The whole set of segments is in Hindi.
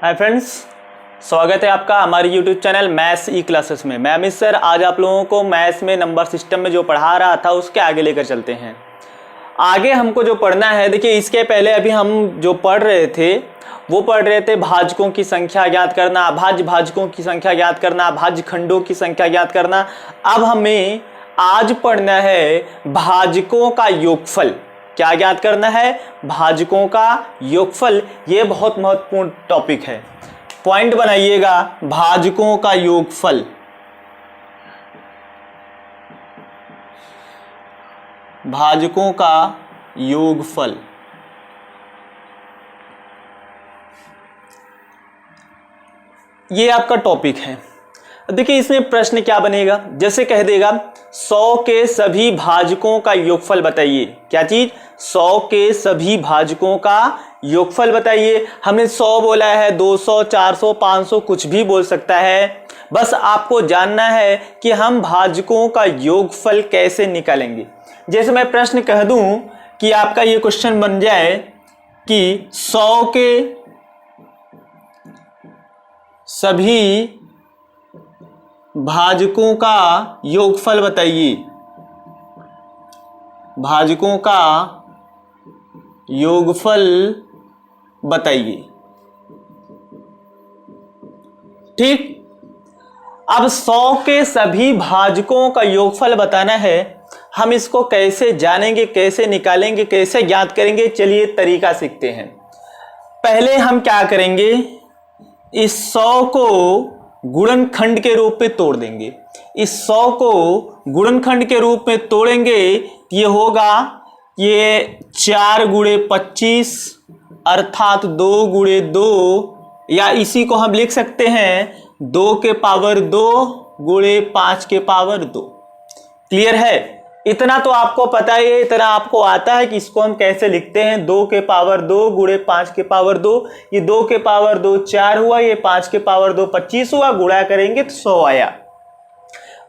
हाय फ्रेंड्स, स्वागत है आपका हमारे यूट्यूब चैनल मैथ्स ई क्लासेस में। मैं अमित सर आज आप लोगों को मैथ्स में नंबर सिस्टम में जो पढ़ा रहा था उसके आगे लेकर चलते हैं। आगे हमको जो पढ़ना है, देखिए इसके पहले अभी हम जो पढ़ रहे थे वो पढ़ रहे थे भाजकों की संख्या ज्ञात करना, अभाज्य भाजकों की संख्या ज्ञात करना, अभाज्य खंडों की संख्या ज्ञात करना। अब हमें आज पढ़ना है भाजकों का योगफल। क्या ज्ञात करना है? भाजकों का योगफल। ये बहुत महत्वपूर्ण टॉपिक है, पॉइंट बनाइएगा। भाजकों का योगफल, भाजकों का योगफल। ये आपका टॉपिक है। देखिए इसमें प्रश्न क्या बनेगा, जैसे कह देगा 100 के सभी भाजकों का योगफल बताइए। क्या चीज? 100 के सभी भाजकों का योगफल बताइए। हमने 100 बोला है, 200, 400, 500 कुछ भी बोल सकता है। बस आपको जानना है कि हम भाजकों का योगफल कैसे निकालेंगे। जैसे मैं प्रश्न कह दूं कि आपका ये क्वेश्चन बन जाए कि 100 के सभी भाजकों का योगफल बताइए। भाजकों का योगफल बताइए। ठीक, अब 100 के सभी भाजकों का योगफल बताना है। हम इसको कैसे जानेंगे, कैसे निकालेंगे, कैसे ज्ञात करेंगे? चलिए तरीका सीखते हैं। पहले हम क्या करेंगे, इस 100 को गुणनखंड के रूप में तोड़ देंगे। इस 100 को गुणनखंड के रूप में तोड़ेंगे, ये होगा ये 4 गुणे 25 अर्थात 2 गुणे 2, या इसी को हम लिख सकते हैं 2 के पावर 2 गुणे 5 के पावर 2। क्लियर है? इतना तो आपको पता है, इतना आपको आता है कि इसको हम कैसे लिखते हैं। 2 के पावर 2 गुणे 5 के पावर 2। ये 2 के पावर 2 4 हुआ, ये 5 के पावर 2 25 हुआ, गुणा करेंगे तो 100 आया।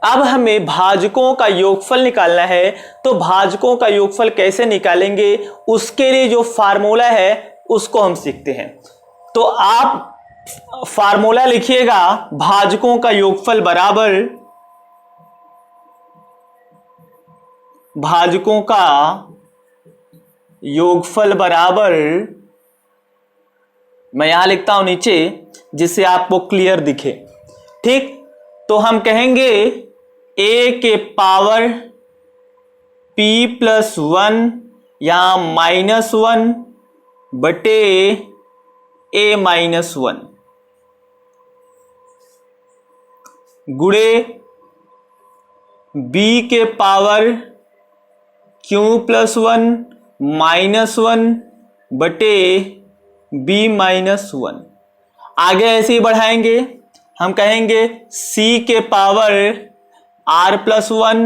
अब हमें भाजकों का योगफल निकालना है, तो भाजकों का योगफल कैसे निकालेंगे उसके लिए जो फार्मूला है उसको हम सीखते हैं। तो आप फार्मूला लिखिएगा, भाजकों का योगफल बराबर, भाजकों का योगफल बराबर, मैं यहां लिखता हूं नीचे जिससे आपको क्लियर दिखे। ठीक, तो हम कहेंगे a के पावर p प्लस 1 या -1 बटे a माइनस 1 गुणे b के पावर q प्लस 1 -1 बटे b माइनस 1। आगे ऐसे ही बढ़ाएंगे, हम कहेंगे c के पावर r प्लस 1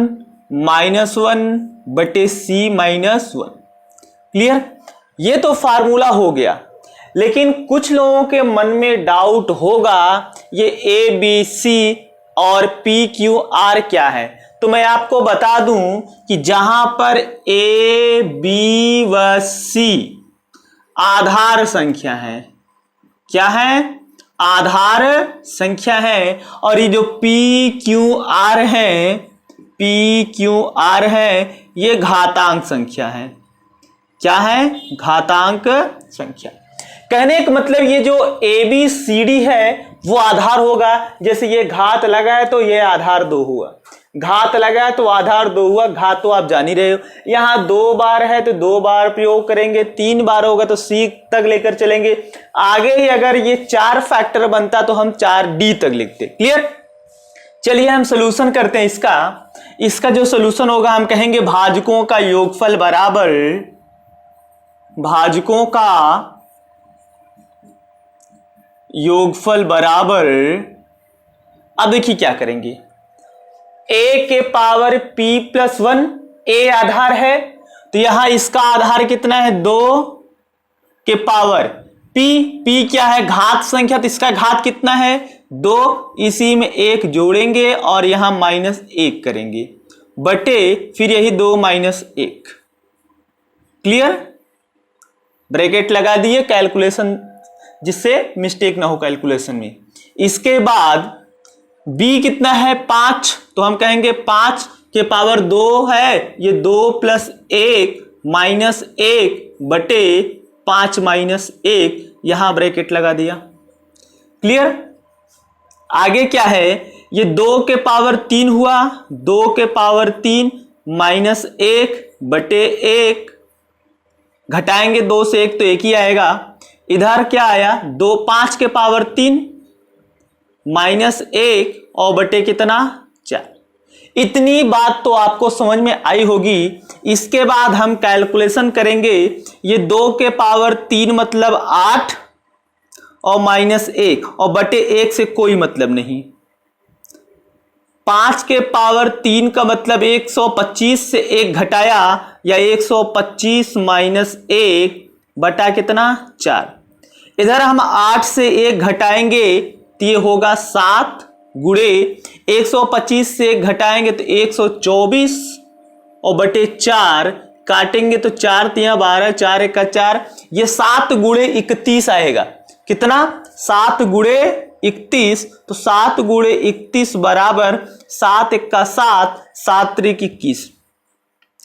-1 बटे c माइनस 1। क्लियर? ये तो फार्मूला हो गया। लेकिन कुछ लोगों के मन में डाउट होगा ये a b c और p q r क्या है। तो मैं आपको बता दूं कि जहां पर a b व c आधार संख्या है, क्या है? आधार संख्या है, और ये जो p q r है, p q r है, ये घातांक संख्या है। क्या है? घातांक संख्या। कहने का मतलब ये जो a b c d है वो आधार होगा। जैसे ये घात लगा है तो ये आधार 2 हुआ, घात लगा है तो आधार 2 हुआ। घात तो आप जान ही रहे हो, यहां 2 बार है तो 2 बार प्रयोग करेंगे, 3 बार होगा तो c तक लेकर चलेंगे। आगे ही अगर ये 4 फैक्टर बनता तो हम 4d तक लिखते। क्लियर? चलिए हम सोल्यूशन करते हैं इसका जो सोल्यूशन होगा, हम कहेंगे भाजकों का योगफल बराबर, भाजकों का योगफल बराबर, अब देखिए क्या करेंगे, a के पावर p प्लस 1, a आधार है तो यहां इसका आधार कितना है? 2 के पावर p क्या है? घात संख्या, तो इसका घात कितना है? 2। इसी में 1 जोड़ेंगे और यहां -1 करेंगे बटे फिर यही 2 -1। क्लियर? ब्रैकेट लगा दिए, कैलकुलेशन जिससे मिस्टेक ना हो कैलकुलेशन में। इसके बाद b कितना है 5, तो हम कहेंगे 5 के पावर 2 है, ये 2 प्लस 1 माइनस 1 बटे 5 माइनस 1, यहां ब्रैकेट लगा दिया। क्लियर। आगे क्या है, ये 2 के पावर 3 हुआ, 2 के पावर 3 माइनस 1 बटे 1, घटाएंगे 2 से 1 तो 1 ही आएगा। इधर क्या आया 2 5 के पावर 3 माइनस 1 और बटे कितना 4। इतनी बात तो आपको समझ में आई होगी। इसके बाद हम कैलकुलेशन करेंगे, ये 2 के पावर 3 मतलब 8 और माइनस 1 और बटे 1 से कोई मतलब नहीं। 5 के पावर 3 का मतलब 125 से 1 घटाया या 125 माइनस 1 बटा कितना 4। इधर हम 8 से 1 घटाएंगे तो ये होगा 7 गुणे 125 से 1 घटाएंगे तो 124 और बटे 4, काटेंगे तो 4 तिया 12, 4 1 का 4, ये 7 गुणे 31 आएगा। कितना 7 गुणे 31, तो 7 गुणे 31 बराबर 7 1 का 7, 7 3 21,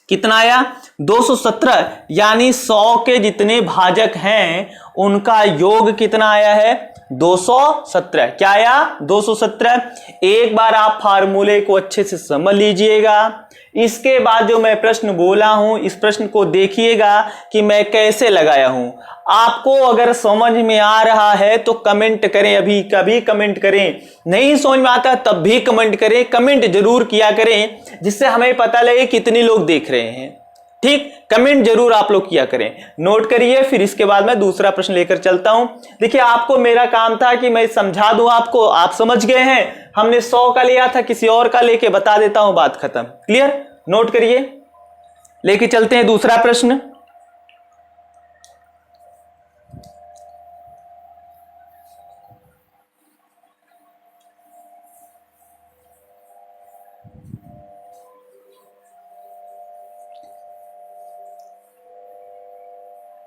कितना आया 217। यानी 100 के जितने भाजक हैं उनका योग कितना आया है 217। क्या आया 217। एक बार आप फार्मूले को अच्छे से समझ लीजिएगा। इसके बाद जो मैं प्रश्न बोला हूं, इस प्रश्न को देखिएगा कि मैं कैसे लगाया हूं। आपको अगर समझ में आ रहा है तो कमेंट करें, अभी कभी कमेंट करें, नहीं समझ में आता तब भी कमेंट करें। कमेंट जरूर किया करें जिससे हमें पता लगे कितने लोग देख रहे हैं। ठीक, कमेंट जरूर आप लोग किया करें। नोट करिए, फिर इसके बाद मैं दूसरा प्रश्न लेकर चलता हूं। देखिए, आपको मेरा काम था कि मैं समझा दूं आपको, आप समझ गए हैं। हमने 100 का लिया था, किसी और का लेके बता देता हूं, बात खत्म। क्लियर। नोट करिए, लेके चलते हैं दूसरा प्रश्न।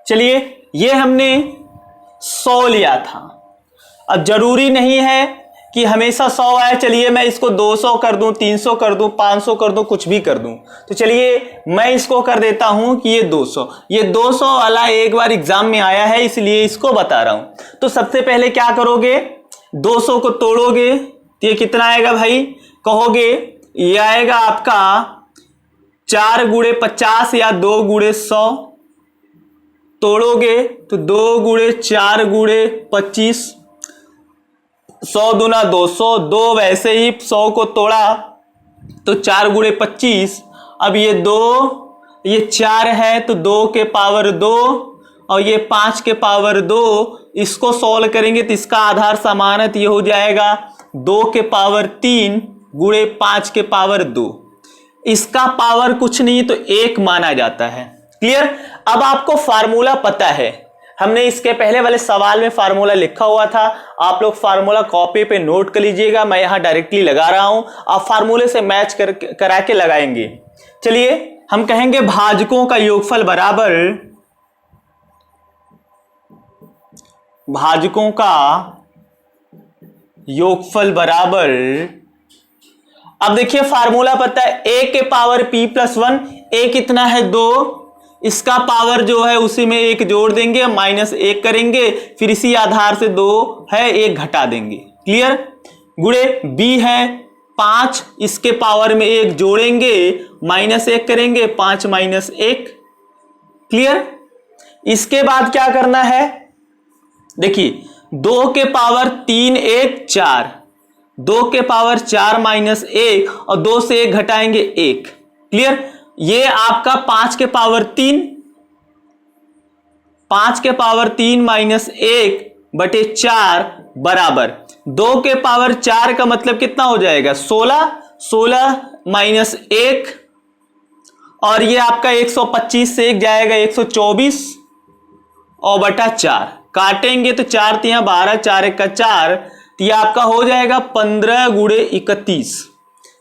चलिए, ये हमने 100 लिया था। अब जरूरी नहीं है कि हमेशा 100 आए। चलिए मैं इसको 200 कर दूं, 300 कर दूं, 500 कर दूं, कुछ भी कर दूं। तो चलिए मैं इसको कर देता हूं कि ये 200 वाला एक बार एग्जाम में आया है, इसलिए इसको बता रहा हूं। तो सबसे पहले क्या करोगे, 200 को तोड़ोगे तो ये कितना आएगा भाई, कहोगे ये आएगा आपका 4 गुणे 50 या 2 गुणे 100। तोड़ोगे तो 2 गुणे 4 गुणे 25, 100 दूना 200, 2 वैसे ही 100 को तोड़ा तो 4 गुणे 25। अब ये 2, ये 4 है तो 2 के पावर 2 और ये 5 के पावर 2, इसको सॉल्व करेंगे तो इसका आधार समान है, तो ये हो जाएगा 2 के पावर 3 गुणे 5 के पावर 2। इसका पावर कुछ नहीं तो 1 माना जाता है। क्लियर। अब आपको फार्मूला पता है, हमने इसके पहले वाले सवाल में फार्मूला लिखा हुआ था। आप लोग फार्मूला कॉपी पे नोट कर लीजिएगा, मैं यहां डायरेक्टली लगा रहा हूं, आप फार्मूले से मैच करा के लगाएंगे। चलिए हम कहेंगे भाजकों का योगफल बराबर, भाजकों का योगफल बराबर, अब देखिए फार्मूला पता है, a के पावर p प्लस 1, a कितना है 2, इसका पावर जो है उसी में 1 जोड़ देंगे, माइनस 1 करेंगे, फिर इसी आधार से 2 है 1 घटा देंगे। क्लियर। गुणे b है 5, इसके पावर में 1 जोड़ेंगे, माइनस 1 करेंगे, 5 माइनस 1। क्लियर। इसके बाद क्या करना है, देखिए 2 के पावर 3 1 4, 2 के पावर 4 माइनस 1 और 2 से 1 घटाएंगे 1। क्लियर। ये आपका 5 के पावर 3, 5 के पावर 3 माइनस 1 बटे 4 बराबर 2 के पावर 4 का मतलब कितना हो जाएगा 16, 16 माइनस 1 और ये आपका 125 से 1 जाएगा 124 और बटा 4, काटेंगे तो 4 तिया 12, 4 1 का 4, तो ये आपका हो जाएगा 15 गुणे 31।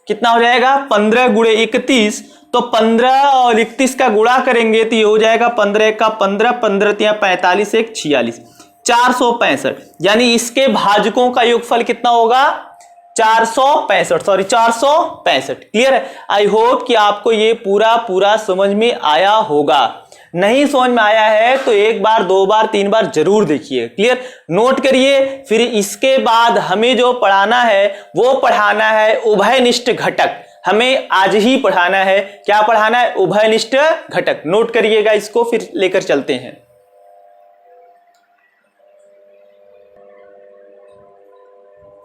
कितना हो जाएगा 15 गुणे 31। तो 15 और 31 का गुणा करेंगे तो ये हो जाएगा 15 1 का 15, 15 तिया 45, 1 46। 465, यानी इसके भाजकों का योगफल कितना होगा 465। क्लियर है। आई होप कि आपको ये पूरा समझ में आया होगा। नहीं समझ में आया है तो एक बार, दो बार, तीन बार जरूर देखिए। क्लियर, नोट करिए। फिर इसके बाद हमें जो पढ़ाना है वो पढ़ाना है उभयनिष्ठ घटक। हमें आज ही पढ़ाना है, क्या पढ़ाना है, उभयनिष्ठ घटक। नोट करिएगा इसको, फिर लेकर चलते हैं।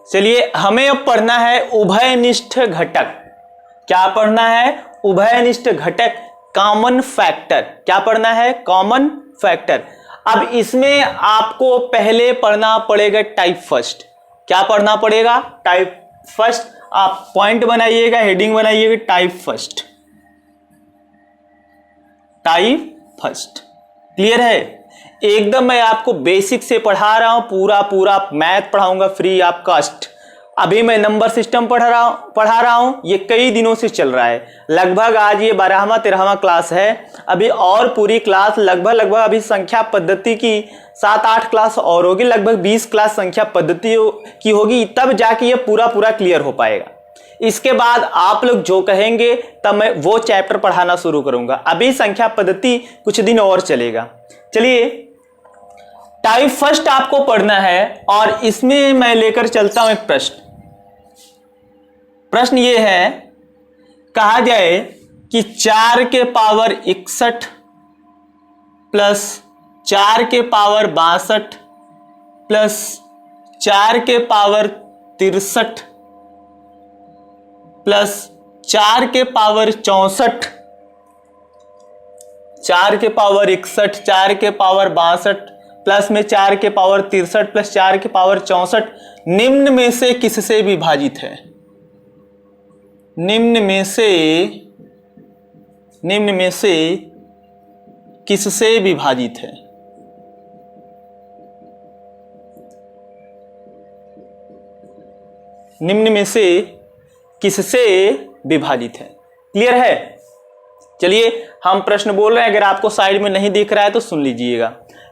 चलिए, हमें अब पढ़ना है उभयनिष्ठ घटक। क्या पढ़ना है, उभयनिष्ठ घटक, कॉमन फैक्टर। क्या पढ़ना है, कॉमन फैक्टर। अब इसमें आपको पहले पढ़ना पड़ेगा टाइप फर्स्ट। क्या पढ़ना पड़ेगा, टाइप फर्स्ट। आप पॉइंट बनाइएगा, हेडिंग बनाइएगा, type first, type first. Clear है। एकदम मैं आपको बेसिक से पढ़ा रहा हूं, पूरा मैथ पढ़ाऊंगा फ्री ऑफ कॉस्ट। अभी मैं नंबर सिस्टम पढ़ा रहा हूं, ये कई दिनों से चल रहा है। लगभग आज ये 12वां 13वां क्लास है। अभी और पूरी क्लास लगभग अभी संख्या पद्धति की 7-8 क्लास और होगी, लगभग 20 क्लास संख्या पद्धति की होगी, तब जाके ये पूरा क्लियर हो पाएगा। इसके बाद आप लोग जो कहेंगे तब मैं वो चैप्टर पढ़ाना शुरू करूंगा। अभी संख्या पद्धति कुछ दिन और चलेगा। चलिए, टाइप फर्स्ट आपको पढ़ना है और इसमें मैं लेकर चलता हूं एक प्रश्न। प्रश्न ये है, कहा जाए कि 4 के पावर 61 प्लस 4 के पावर 62 प्लस 4 के पावर 63 प्लस 4 के पावर 64, 4 के पावर 61, 4 के पावर 62 प्लस में 4 के पावर 63 प्लस 4 के पावर 64 निम्न में से किससे विभाजित है। निम्न में से किससे विभाजित है। निम्न में से किससे विभाजित है। क्लियर है। चलिए, हम प्रश्न बोल रहे हैं, अगर आपको साइड में नहीं दिख रहा है तो सुन लीजिएगा।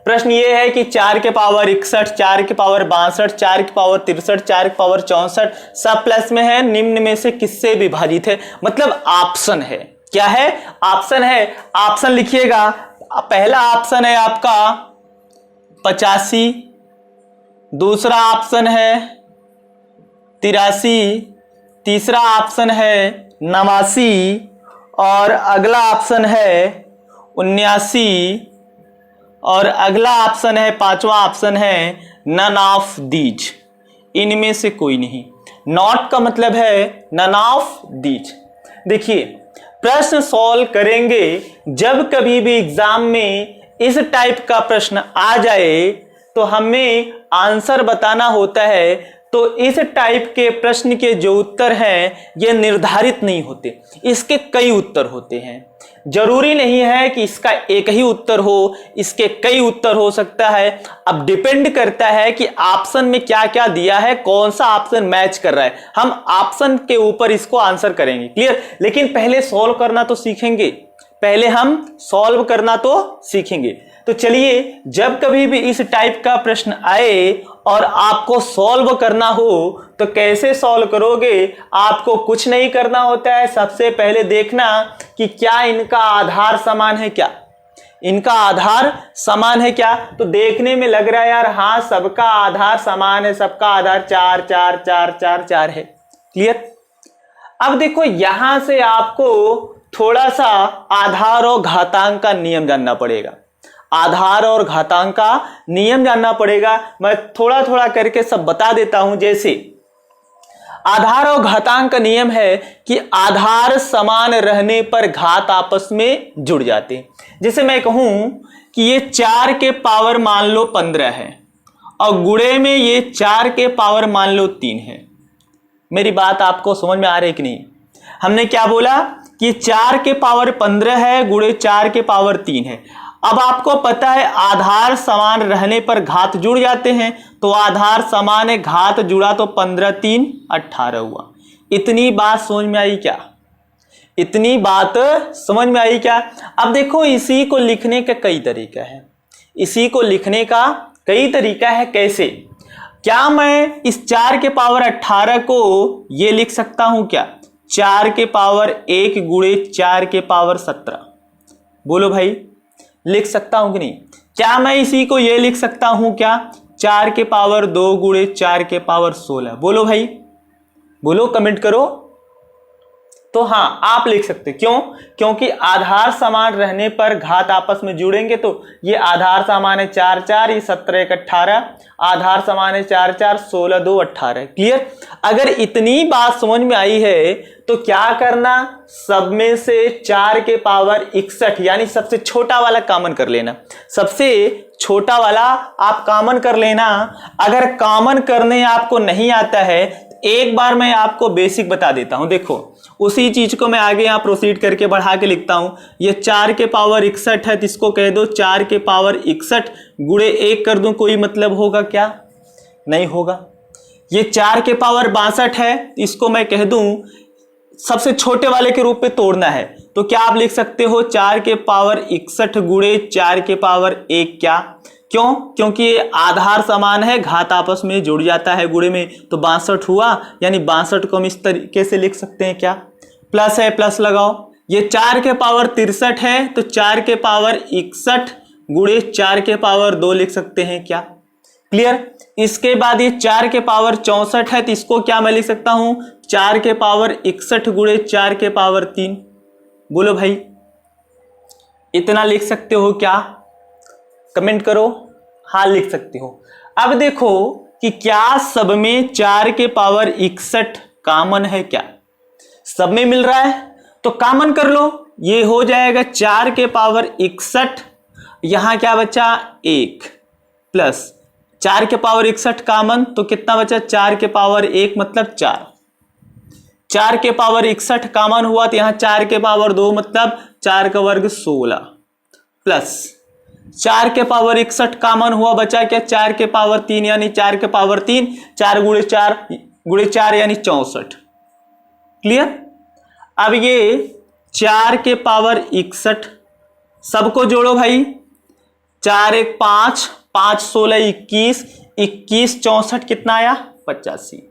प्रश्न ये है कि 4 के पावर 61, 4 के पावर 62, 4 के पावर 63, 4 के पावर 64 सब प्लस में है, निम्न में से किससे विभाजित है। मतलब ऑप्शन है। क्या है, ऑप्शन है। ऑप्शन लिखिएगा। पहला ऑप्शन है आपका 85, दूसरा ऑप्शन है 83, तीसरा ऑप्शन है 89 और अगला ऑप्शन है 79 और अगला ऑप्शन है, पांचवा ऑप्शन है नन ऑफ दीज। इनमें से कोई नहीं। नॉट का मतलब है नन ऑफ दीज। देखिए, प्रश्न सॉल्व करेंगे जब कभी भी एग्जाम में इस टाइप का प्रश्न आ जाए तो हमें आंसर बताना होता है। तो इस टाइप के प्रश्न के जो उत्तर हैं ये निर्धारित नहीं होते, इसके कई उत्तर होते हैं। जरूरी नहीं है कि इसका एक ही उत्तर हो, इसके कई उत्तर हो सकता है। अब डिपेंड करता है कि ऑप्शन में क्या क्या दिया है, कौन सा ऑप्शन मैच कर रहा है। हम ऑप्शन के ऊपर इसको आंसर करेंगे। क्लियर। लेकिन पहले सॉल्व करना तो सीखेंगे, पहले हम सॉल्व करना तो सीखेंगे। तो चलिए, जब कभी भी इस टाइप का प्रश्न आए और आपको सॉल्व करना हो तो कैसे सॉल्व करोगे। आपको कुछ नहीं करना होता है। सबसे पहले देखना कि क्या इनका आधार समान है, क्या इनका आधार समान है क्या। तो देखने में लग रहा है यार, हाँ सबका आधार समान है, सबका आधार 4 4 4 4 4 है। क्लियर। अब देखो, यहां से आपको थोड़ा सा आधार और घातांक का नियम जानना पड़ेगा। आधार और घातांक का नियम जानना पड़ेगा। मैं थोड़ा करके सब बता देता हूं। जैसे आधार और घातांक का नियम है कि आधार समान रहने पर घात आपस में जुड़ जाते हैं। जैसे मैं कहूं कि ये 4 के पावर मान लो 15 है और गुणे में ये 4 के पावर मान लो 3 है। मेरी बात आपको समझ में आ रही है कि नहीं। हमने क्या बोला कि 4 के पावर 15 है, गुणे 4 के पावर 3 है। अब आपको पता है आधार समान रहने पर घात जुड़ जाते हैं, तो आधार समान है, घात जुड़ा तो 15 3 18 हुआ। इतनी बात समझ में आई क्या। इतनी बात समझ में आई क्या। अब देखो, इसी को लिखने का कई तरीका है। इसी को लिखने का कई तरीका है कैसे। क्या मैं इस 4 के पावर 18 को ये लिख सकता हूं क्या, 4 के पावर 1 गुणे 4 के पावर 17? बोलो भाई, लिख सकता हूं कि नहीं? क्या मैं इसी को ये लिख सकता हूं क्या, 4 के पावर 2 गुणे 4 के पावर 16? बोलो भाई, बोलो, कमेंट करो। तो हाँ, आप लिख सकते। क्यों? क्योंकि आधार समान रहने पर घात आपस में जुड़ेंगे, तो ये आधार समान है 4 4, ये 17 1 18, आधार समान है 4 4, 16 2 18। क्लियर? अगर इतनी बात समझ में आई है तो क्या करना, सब में से 4 के पावर 61 यानी सबसे छोटा वाला कॉमन कर लेना। सबसे छोटा वाला आप कॉमन कर लेना। अगर कॉमन करने आपको नहीं आता है, एक बार मैं आपको बेसिक बता देता हूं। देखो, उसी चीज को मैं आगे यहां प्रोसीड करके बढ़ा के लिखता हूं। ये 4 के पावर 61 है, तो इसको कह दो 4 के पावर 61 गुणे 1 कर दूं, कोई मतलब होगा क्या? नहीं होगा। ये 4 के पावर 62 है, इसको मैं कह दूं सबसे छोटे वाले के रूप में तोड़ना है, तो क्या आप लिख सकते हो 4 के पावर 61 गुणे 4 के पावर 1? क्या? क्यों? क्योंकि ये आधार समान है, घात आपस में जुड़ जाता है गुणे में, तो 62 हुआ। यानी 62 को हम इस तरीके से लिख सकते हैं क्या, प्लस है, प्लस लगाओ। ये 4 के पावर 63 है, तो 4 के पावर 61 गुणे 4 के पावर 2 लिख सकते हैं क्या? क्लियर? इसके बाद ये 4 के पावर 64 है, तो इसको क्या मैं लिख सकता हूं, 4 के पावर 61 गुणे 4 के पावर 3। बोलो भाई, इतना लिख सकते हो क्या? कमेंट करो। हाँ, लिख सकते हो। अब देखो कि क्या सब में 4 के पावर 61 कॉमन है क्या? सब में मिल रहा है तो कॉमन कर लो। ये हो जाएगा 4 के पावर 61, यहां क्या बचा 1, प्लस 4 के पावर 61 कॉमन, तो कितना बचा 4 के पावर 1 मतलब 4। 4 के पावर 61 कॉमन हुआ, तो यहां 4 के पावर 2 मतलब 4 का वर्ग 16, प्लस 4 के पावर 61 कॉमन हुआ, बचा क्या 4 के पावर 3 यानी 4 के पावर 3, 4 गुणे 4 यानी 64। क्लियर? अब ये 4 के पावर 61 सबको जोड़ो भाई, 4 1 5, 5 16 21, 21 64 कितना आया 85,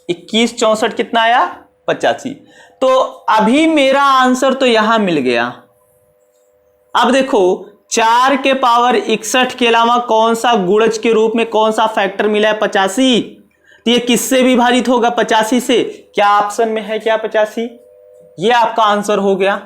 21 64 कितना आया 85। तो अभी मेरा आंसर तो यहां मिल गया। अब देखो 4 के पावर 61 के अलावा कौन सा गुणज के रूप में कौन सा फैक्टर मिला है 85, तो ये किससे विभाजित होगा 85 से? क्या ऑप्शन में है क्या 85? ये आपका आंसर हो गया।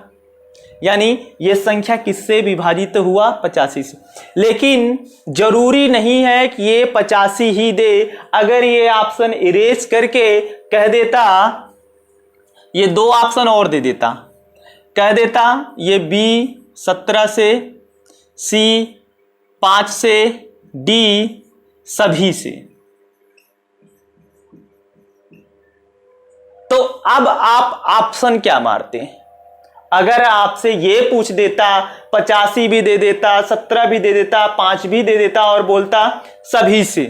यानी ये संख्या किससे विभाजित हुआ 85 से। लेकिन जरूरी नहीं है कि ये 85 ही दे। अगर ये ऑप्शन इरेज करके कह देता, ये 2 ऑप्शन और दे देता, कह देता ये बी 17 से, सी 5 से, डी सभी से, तो अब आप ऑप्शन क्या मारते हैं? अगर आपसे ये पूछ देता 85 भी दे देता, 17 भी दे देता, 5 भी दे देता और बोलता सभी से,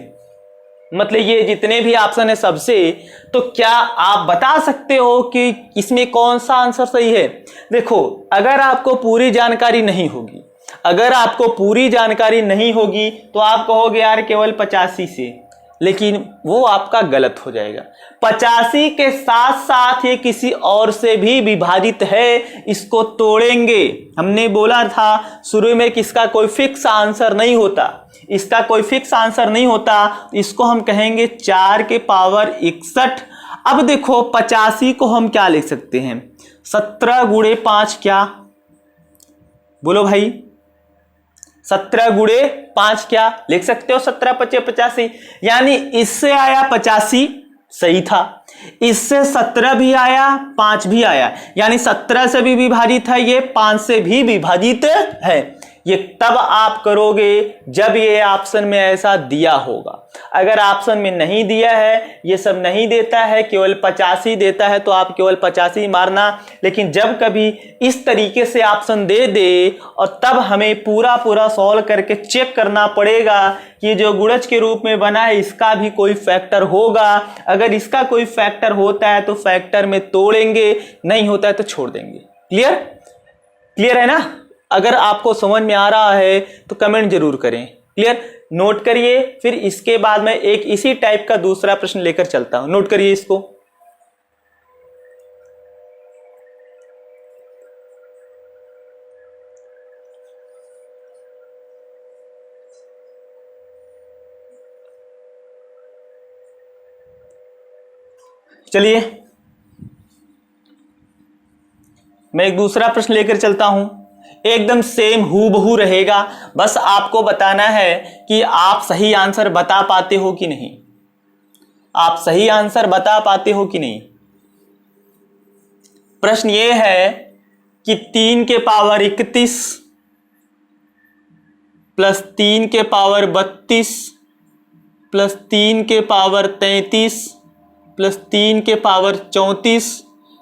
मतलब ये जितने भी ऑप्शन है सबसे, तो क्या आप बता सकते हो कि इसमें कौन सा आंसर सही है? देखो, अगर आपको पूरी जानकारी नहीं होगी, अगर आपको पूरी जानकारी नहीं होगी तो आप कहोगे यार केवल 85 से, लेकिन वो आपका गलत हो जाएगा। 85 के साथ साथ ये किसी और से भी विभाजित है, इसको तोड़ेंगे। हमने बोला था शुरू में कि इसका कोई फिक्स आंसर नहीं होता, इसका कोई फिक्स आंसर नहीं होता, इसको हम कहेंगे 4 के पावर 61। अब देखो 85 को हम क्या लिख सकते हैं, 17 गुणे 5 क्या? बोलो भाई, 17 गुणे 5 क्या लिख सकते हो? 17 5 85, यानी इससे आया 85 सही था, इससे 17 भी आया, 5 भी आया, यानी 17 से भी विभाजित है, ये 5 से भी विभाजित है। ये तब आप करोगे जब ये ऑप्शन में ऐसा दिया होगा। अगर ऑप्शन में नहीं दिया है, ये सब नहीं देता है, केवल 85 देता है, तो आप केवल 85 मारना। लेकिन जब कभी इस तरीके से ऑप्शन दे दे और तब हमें पूरा सॉल्व करके चेक करना पड़ेगा कि जो गुणज के रूप में बना है इसका भी कोई फैक्टर होगा। अगर इसका कोई फैक्टर होता है तो फैक्टर में तोड़ेंगे, नहीं होता है तो छोड़ देंगे। क्लियर? क्लियर है ना? अगर आपको समझ में आ रहा है तो कमेंट जरूर करें। क्लियर, नोट करिए। फिर इसके बाद मैं एक इसी टाइप का दूसरा प्रश्न लेकर चलता हूं, नोट करिए इसको। चलिए मैं एक दूसरा प्रश्न लेकर चलता हूं, एकदम सेम हूबहू रहेगा, बस आपको बताना है कि आप सही आंसर बता पाते हो कि नहीं, आप सही आंसर बता पाते हो कि नहीं। प्रश्न ये है कि 3 के पावर 31 प्लस 3 के पावर 32 प्लस 3 के पावर 33 प्लस 3 के पावर 34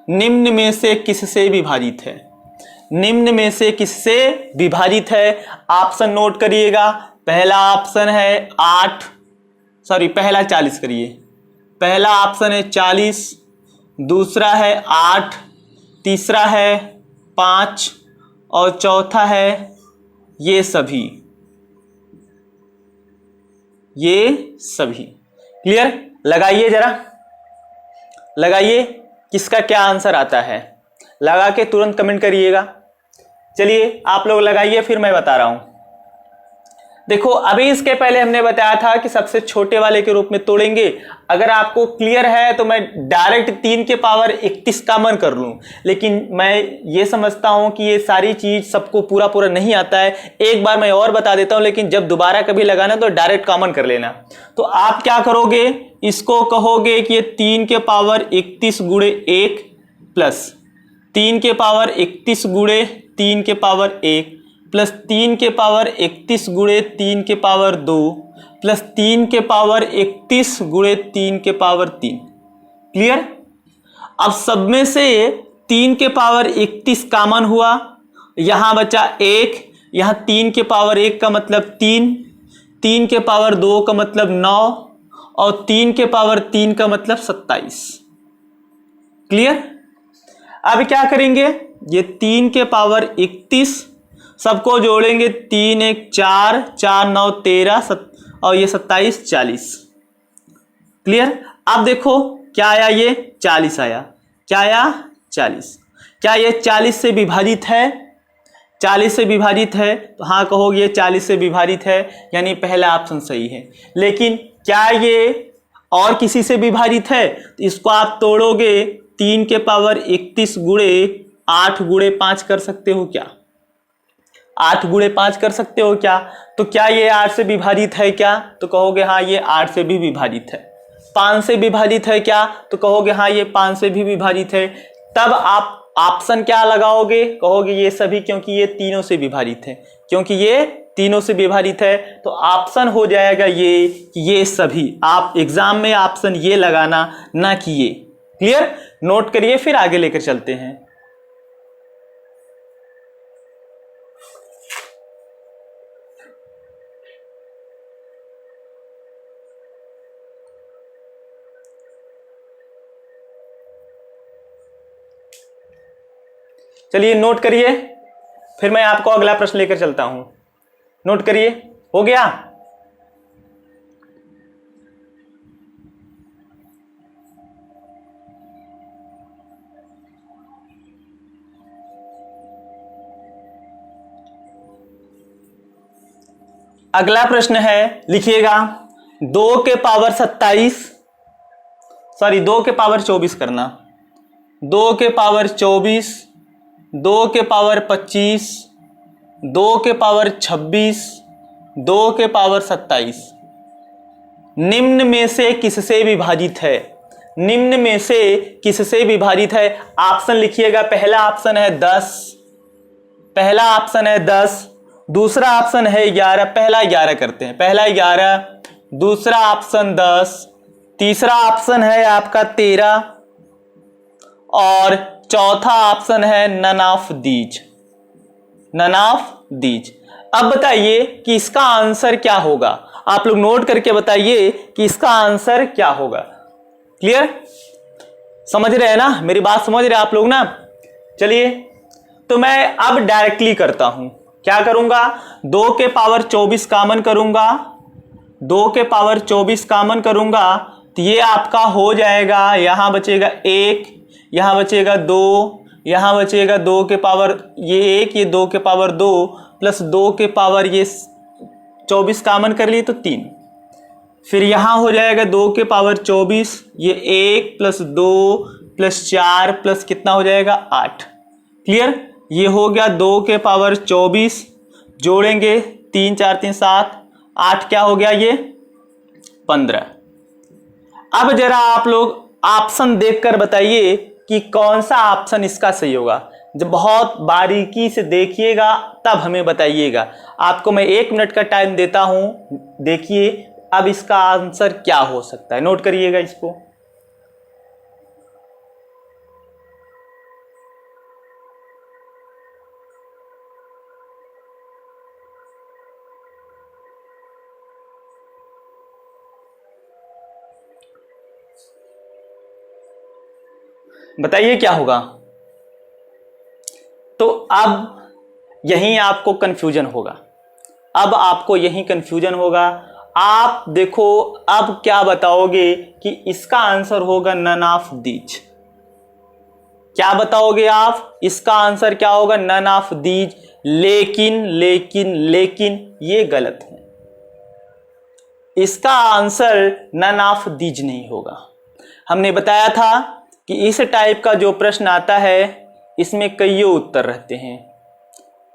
निम्न में से किससे विभाजित है? निम्न में से किससे विभाजित है? ऑप्शन नोट करिएगा। पहला ऑप्शन है 8, सॉरी पहला 40 करिए। पहला ऑप्शन है 40, दूसरा है 8, तीसरा है 5 और चौथा है ये सभी, ये सभी। क्लियर, लगाइए जरा, लगाइए किसका क्या आंसर आता है, लगा के तुरंत कमेंट करिएगा। चलिए आप लोग लगाइए, फिर मैं बता रहा हूं। देखो अभी इसके पहले हमने बताया था कि सबसे छोटे वाले के रूप में तोड़ेंगे। अगर आपको क्लियर है तो मैं डायरेक्ट 3 के पावर 31 कॉमन कर लूं, लेकिन मैं ये समझता हूं कि ये सारी चीज सबको पूरा पूरा नहीं आता है। एक बार मैं और बता देता हूं, लेकिन जब दोबारा कभी लगाना तो डायरेक्ट कॉमन कर लेना। तो आप क्या करोगे, इसको कहोगे कि ये 3 के पावर 31 गुणे 1 प्लस 3 के पावर 31 गुणे 3 के पावर 1 प्लस 3 के पावर 31 गुणे 3 के पावर 2 प्लस 3 के पावर 31 गुणे 3 के पावर 3। क्लियर, अब सब में से 3 के पावर 31 कॉमन हुआ, यहां बचा 1, यहां 3 के पावर 1 का मतलब 3, 3 के पावर 2 का मतलब 9 और 3 के पावर 3 का मतलब 27। क्लियर, अब क्या करेंगे, ये 3 के पावर 31 सबको जोड़ेंगे, 3 1 4, 4 9 13 और ये 27 40। क्लियर, अब देखो क्या आया, ये 40 आया। क्या आया, 40। क्या ये 40 से विभाजित है? 40 से विभाजित है तो हाँ कहोगे ये 40 से विभाजित है, यानी पहला ऑप्शन सही है। लेकिन क्या ये और किसी से विभाजित है? तो इसको आप तोड़ोगे, 3 के पावर 31 गुणे 8 गुणे 5 कर सकते हो क्या? 8 गुणे 5 कर सकते हो क्या? तो क्या ये 8 से विभाजित है क्या? तो कहोगे हाँ ये 8 से भी विभाजित है। 5 से विभाजित है क्या? तो कहोगे हाँ ये 5 से भी विभाजित है। तब आप ऑप्शन क्या लगाओगे? कहोगे ये सभी, क्योंकि ये तीनों से विभाजित है, क्योंकि ये तीनों से विभाजित है। तो ऑप्शन हो जाएगा ये सभी। आप एग्जाम में ऑप्शन ये लगाना, ना कि ये। क्लियर, नोट करिए, फिर आगे लेकर चलते हैं। चलिए नोट करिए, फिर मैं आपको अगला प्रश्न लेकर चलता हूं। नोट करिए, हो गया? अगला प्रश्न है, लिखिएगा 2 के पावर 27, सॉरी 2 के पावर 24 करना, 2 के पावर 24, 2 के पावर 25, 2 के पावर 26, 2 के पावर 27 निम्न में से किससे विभाजित है? निम्न में से किससे विभाजित है? ऑप्शन लिखिएगा। पहला ऑप्शन है 10, पहला ऑप्शन है 10, दूसरा ऑप्शन है 11, पहला 11 करते हैं, पहला 11, दूसरा ऑप्शन 10, तीसरा ऑप्शन है आपका 13 और चौथा ऑप्शन है none of these, none of these. अब बताइए कि इसका आंसर क्या होगा? आप लोग नोट करके बताइए कि इसका आंसर क्या होगा। क्लियर, समझ रहे हैं ना, मेरी बात समझ रहे हैं आप लोग ना? चलिए तो मैं अब डायरेक्टली करता हूं। क्या करूंगा, 2 के पावर 24 कॉमन करूंगा, 2 के पावर 24 कॉमन करूंगा तो ये आपका हो जाएगा, यहां बचेगा 1, यहां बचेगा 2, यहां बचेगा 2 के पावर ये 1, ये 2 के पावर 2 प्लस 2 के पावर ये 24 कॉमन कर लिए तो 3, फिर यहां हो जाएगा 2 के पावर 24, ये 1 प्लस 2 प्लस 4 प्लस कितना हो जाएगा 8। क्लियर, ये हो गया 2 के पावर 24, जोड़ेंगे 3 4 3 7, 8 क्या हो गया ये 15। अब जरा आप लोग ऑप्शन देखकर बताइए कि कौन सा ऑप्शन इसका सही होगा। जब बहुत बारीकी से देखिएगा तब हमें बताइएगा। आपको मैं 1 मिनट का टाइम देता हूं, देखिए अब इसका आंसर क्या हो सकता है, नोट करिएगा इसको। बताइए क्या होगा। तो अब यहीं आपको कंफ्यूजन होगा, अब आपको यहीं कंफ्यूजन होगा। आप देखो अब क्या बताओगे कि इसका आंसर होगा नन ऑफ दीज। क्या बताओगे आप, इसका आंसर क्या होगा नन ऑफ दीज। लेकिन लेकिन लेकिन ये गलत है, इसका आंसर नन ऑफ दीज नहीं होगा। हमने बताया था कि इस टाइप का जो प्रश्न आता है इसमें कई उत्तर रहते हैं,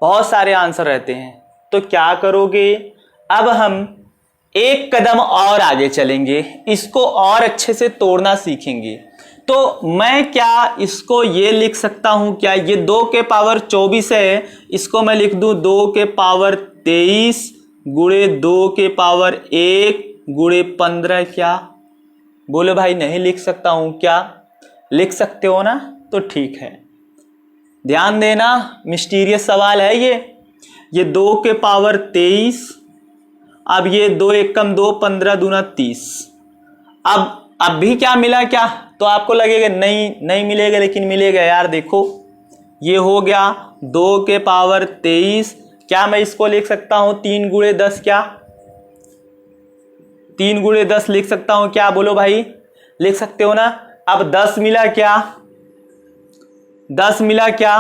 बहुत सारे आंसर रहते हैं। तो क्या करोगे, अब हम एक कदम और आगे चलेंगे, इसको और अच्छे से तोड़ना सीखेंगे। तो मैं क्या इसको ये लिख सकता हूं, क्या ये 2 के पावर 24 है, इसको मैं लिख दूं 2 के पावर 23 गुणे 2 के पावर 1 गुणे 15। क्या बोलो भाई, नहीं लिख सकता हूं क्या? लिख सकते हो ना, तो ठीक है। ध्यान देना, मिस्टीरियस सवाल है ये 2 के पावर 23, अब ये 2 1 कम 2 15 दूना 30। अब भी क्या मिला क्या, तो आपको लगेगा नहीं मिलेगा, लेकिन मिलेगा यार। देखो ये हो गया 2 के पावर 23, क्या मैं इसको लिख सकता हूं 3 गुणे 10, क्या 3 गुणे 10 लिख सकता हूं क्या? बोलो भाई, लिख सकते हो ना। अब 10 मिला क्या, 10 मिला क्या,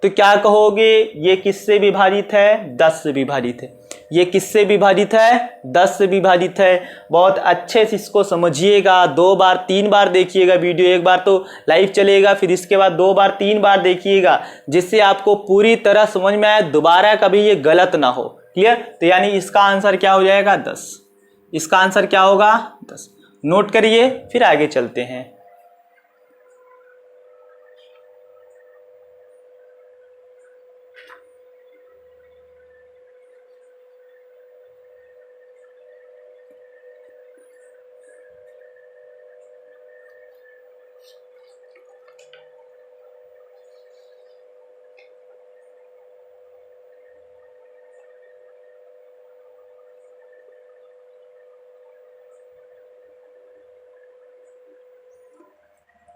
तो क्या कहोगे, ये किससे विभाजित है, 10 से विभाजित है। ये किससे विभाजित है, 10 से विभाजित है। बहुत अच्छे से इसको समझिएगा, 2 बार 3 बार देखिएगा वीडियो, एक बार तो लाइव चलेगा, फिर इसके बाद 2 बार 3 बार देखिएगा, जिससे आपको पूरी तरह समझ में आए, दोबारा कभी ये गलत ना हो। क्लियर, तो यानी इसका आंसर क्या हो जाएगा 10, इसका आंसर क्या होगा 10। नोट करिए, फिर आगे चलते हैं।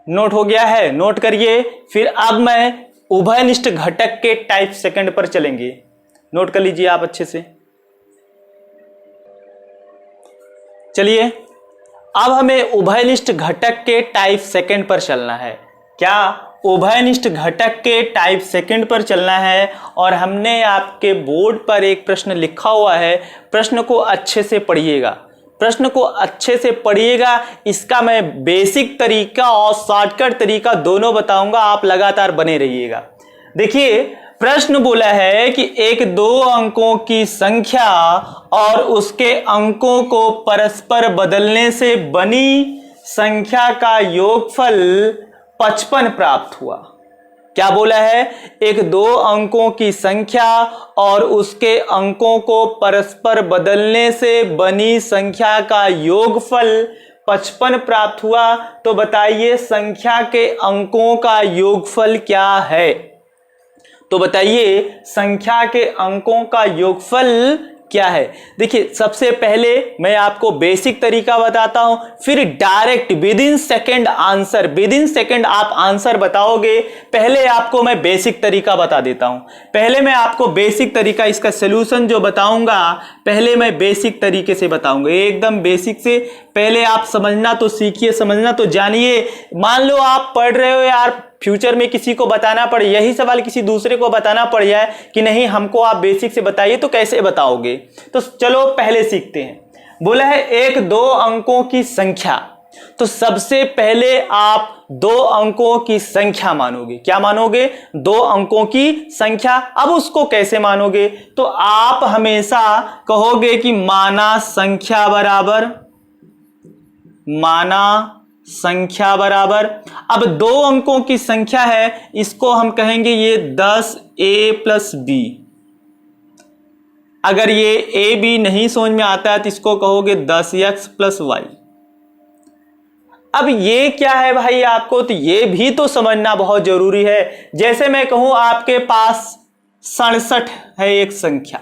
नोट हो गया है, नोट करिए। फिर अब मैं उभयनिष्ठ घटक के टाइप सेकंड पर चलेंगे, नोट कर लीजिए आप अच्छे से। चलिए, अब हमें उभयनिष्ठ घटक के टाइप सेकंड पर चलना है। क्या उभयनिष्ठ घटक के टाइप सेकंड पर चलना है, और हमने आपके बोर्ड पर एक प्रश्न लिखा हुआ है। प्रश्न को अच्छे से पढ़िएगा, प्रश्न को अच्छे से पढ़िएगा। इसका मैं बेसिक तरीका और शॉर्टकट तरीका दोनों बताऊंगा, आप लगातार बने रहिएगा। देखिए, प्रश्न बोला है कि एक 2 अंकों की संख्या और उसके अंकों को परस्पर बदलने से बनी संख्या का योगफल 55 प्राप्त हुआ। क्या बोला है, एक 2 अंकों की संख्या और उसके अंकों को परस्पर बदलने से बनी संख्या का योगफल 55 प्राप्त हुआ। तो बताइए संख्या के अंकों का योगफल क्या है, तो बताइए संख्या के अंकों का योगफल क्या है। देखिए सबसे पहले मैं आपको बेसिक तरीका बताता हूं, फिर direct with in second answer, with in second आप आंसर बताओगे। पहले आपको मैं बेसिक तरीका बता देता हूं। पहले मैं आपको बेसिक तरीका, इसका सलूशन जो बताऊंगा पहले मैं बेसिक तरीके से बताऊंगा, एकदम बेसिक से। पहले आप समझना तो सीखिए, समझना तो जानिए। मान लो आप पढ़ रहे हो यार, फ्यूचर में किसी को बताना पड़े, यही सवाल किसी दूसरे को बताना पड़ जाए कि नहीं हमको आप बेसिक से बताइए, तो कैसे बताओगे। तो चलो पहले सीखते हैं। बोला है एक 2 अंकों की संख्या, तो सबसे पहले आप 2 अंकों की संख्या मानोगे। क्या मानोगे? 2 अंकों की संख्या। अब उसको कैसे मानोगे? तो आप हमेशा कहोगे कि माना संख्या बराबर, माना संख्या बराबर। अब 2 अंकों की संख्या है, इसको हम कहेंगे ये 10a प्लस b। अगर ये a b नहीं समझ में आता है तो इसको कहोगे 10x प्लस y। अब ये क्या है भाई आपको, तो ये भी तो समझना बहुत जरूरी है। जैसे मैं कहूं आपके पास 67 है एक संख्या,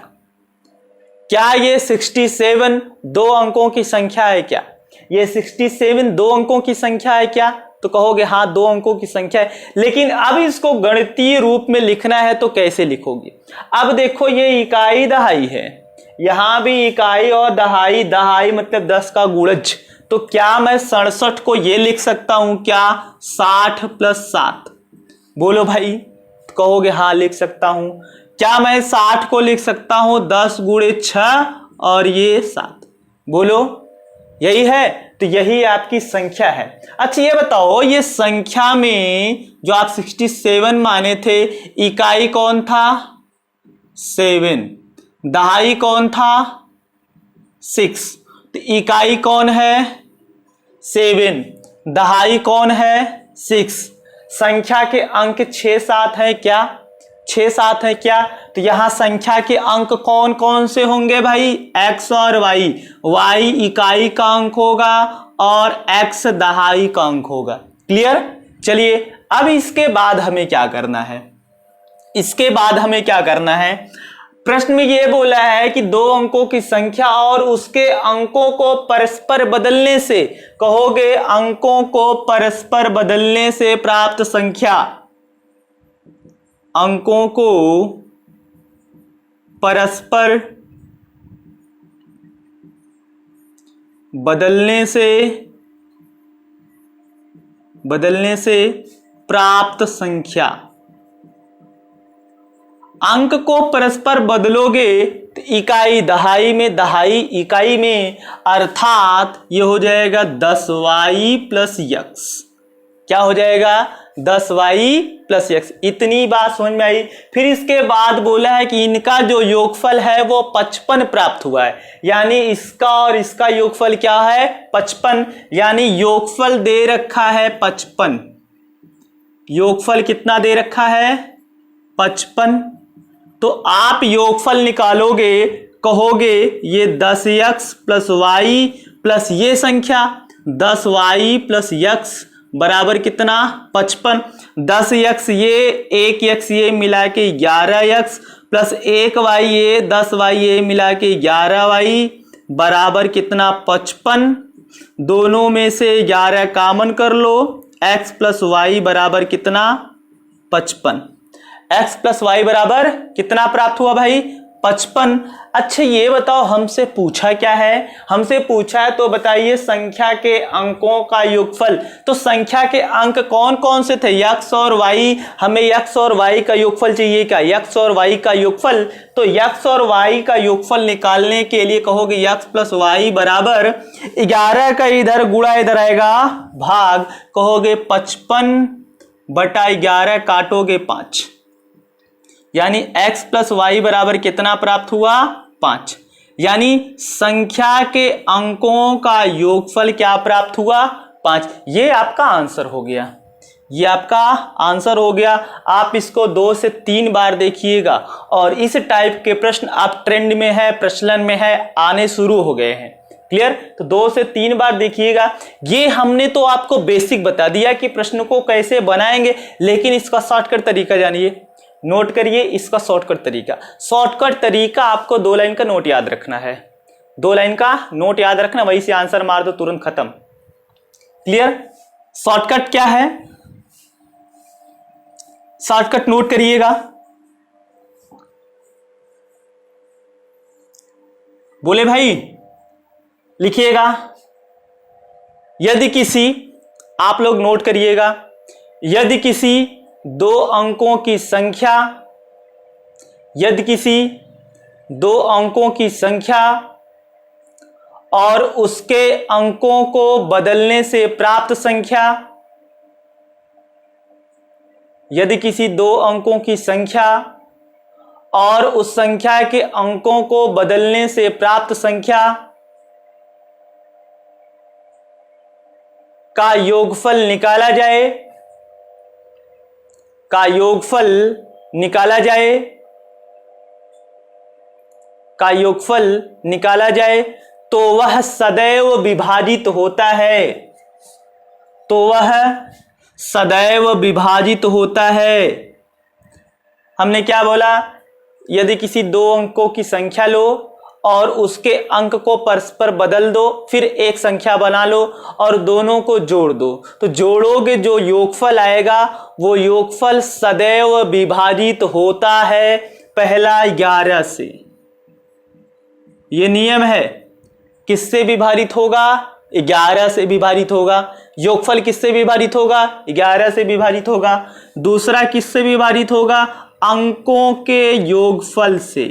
क्या ये 67 2 अंकों की संख्या है क्या? ये 67 2 अंकों की संख्या है क्या? तो कहोगे हाँ 2 अंकों की संख्या है। लेकिन अब इसको गणितीय रूप में लिखना है तो कैसे लिखोगे? अब देखो ये इकाई दहाई है, यहां भी इकाई और दहाई, दहाई मतलब 10 का गुणज। तो क्या मैं 67 को ये लिख सकता हूं क्या 60 प्लस 7? बोलो भाई, कहोगे हाँ लिख सकता हूं। क्या मैं 60 को लिख सकता हूं 10 गुणे 6 और ये 7? बोलो, यही है। तो यही आपकी संख्या है। अच्छा ये बताओ, ये संख्या में जो आप 67 माने थे, इकाई कौन था? 7। दहाई कौन था? 6। तो इकाई कौन है? 7। दहाई कौन है? 6। संख्या के अंक 6 7 है क्या? 6 7 है क्या? तो यहां संख्या के अंक कौन कौन से होंगे भाई? x और y। y इकाई का अंक होगा और x दहाई का अंक होगा। क्लियर? चलिए अब इसके बाद हमें क्या करना है? इसके बाद हमें क्या करना है? प्रश्न में यह बोला है कि 2 अंकों की संख्या और उसके अंकों को परस्पर बदलने से, कहोगे अंकों को परस्पर बदलने से प्राप्त संख्या, अंकों को परस्पर बदलने से प्राप्त संख्या। अंक को परस्पर बदलोगे तो इकाई दहाई में, दहाई इकाई में, अर्थात ये हो जाएगा 10y प्लस x। क्या हो जाएगा? 10y plus x। इतनी बात समझ में आई। फिर इसके बाद बोला है कि इनका जो योगफल है वो 55 प्राप्त हुआ है, यानी इसका और इसका योगफल क्या है? 55। यानी योगफल दे रखा है 55। योगफल कितना दे रखा है? 55। तो आप योगफल निकालोगे, कहोगे ये 10x प्लस y प्लस ये संख्या 10y प्लस x बराबर कितना? 55। 10x ये 1x ये मिला के 11x प्लस 1y ये 10y ये मिला के 11y बराबर कितना? 55। दोनों में से 11 कॉमन कर लो, x प्लस y बराबर कितना? 55। x प्लस वाई बराबर कितना प्राप्त हुआ भाई? 55। अच्छा ये बताओ, हमसे पूछा क्या है? हमसे पूछा है तो बताइए संख्या के अंकों का योगफल। तो संख्या के अंक कौन कौन से थे? x और y। हमें x और y का योगफल चाहिए क्या? x और y का योगफल। तो x और y का योगफल निकालने के लिए कहोगे x प्लस वाई बराबर 11 का इधर गुणा इधर आएगा भाग, कहोगे 55 बटा 11 काटोगे 5, यानी x प्लस वाई बराबर कितना प्राप्त हुआ? 5। यानी संख्या के अंकों का योगफल क्या प्राप्त हुआ? 5। ये आपका आंसर हो गया, ये आपका आंसर हो गया। आप इसको 2 से 3 बार देखिएगा और इस टाइप के प्रश्न आप ट्रेंड में है, प्रचलन में है, आने शुरू हो गए हैं। क्लियर? तो 2 से 3 बार देखिएगा। ये हमने तो आपको बेसिक बता दिया कि प्रश्न को कैसे बनाएंगे, लेकिन इसका शॉर्टकट तरीका जानिए। नोट करिए इसका शॉर्टकट तरीका। शॉर्टकट तरीका आपको 2 लाइन का नोट याद रखना है, 2 लाइन का नोट याद रखना, वहीं से आंसर मार दो तुरंत खत्म। क्लियर? शॉर्टकट क्या है? शॉर्टकट नोट करिएगा, बोले भाई लिखिएगा। यदि किसी, आप लोग नोट करिएगा, यदि किसी 2 अंकों की संख्या, यदि किसी 2 अंकों की संख्या और उसके अंकों को बदलने से प्राप्त संख्या, यदि किसी 2 अंकों की संख्या और उस संख्या के अंकों को बदलने से प्राप्त संख्या का योगफल निकाला जाए, का योगफल निकाला जाए, का योगफल निकाला जाए, तो वह सदैव विभाजित होता है, तो वह सदैव विभाजित होता है। हमने क्या बोला? यदि किसी 2 अंकों की संख्या लो और उसके अंक को परस्पर बदल दो, फिर एक संख्या बना लो और दोनों को जोड़ दो, तो जोड़ोगे जो योगफल आएगा वो योगफल सदैव विभाजित होता है पहला 11 से। ये नियम है। किससे विभाजित होगा? 11 से विभाजित होगा। योगफल किससे विभाजित होगा? 11 से विभाजित होगा। दूसरा किससे विभाजित होगा? अंकों के योगफल से,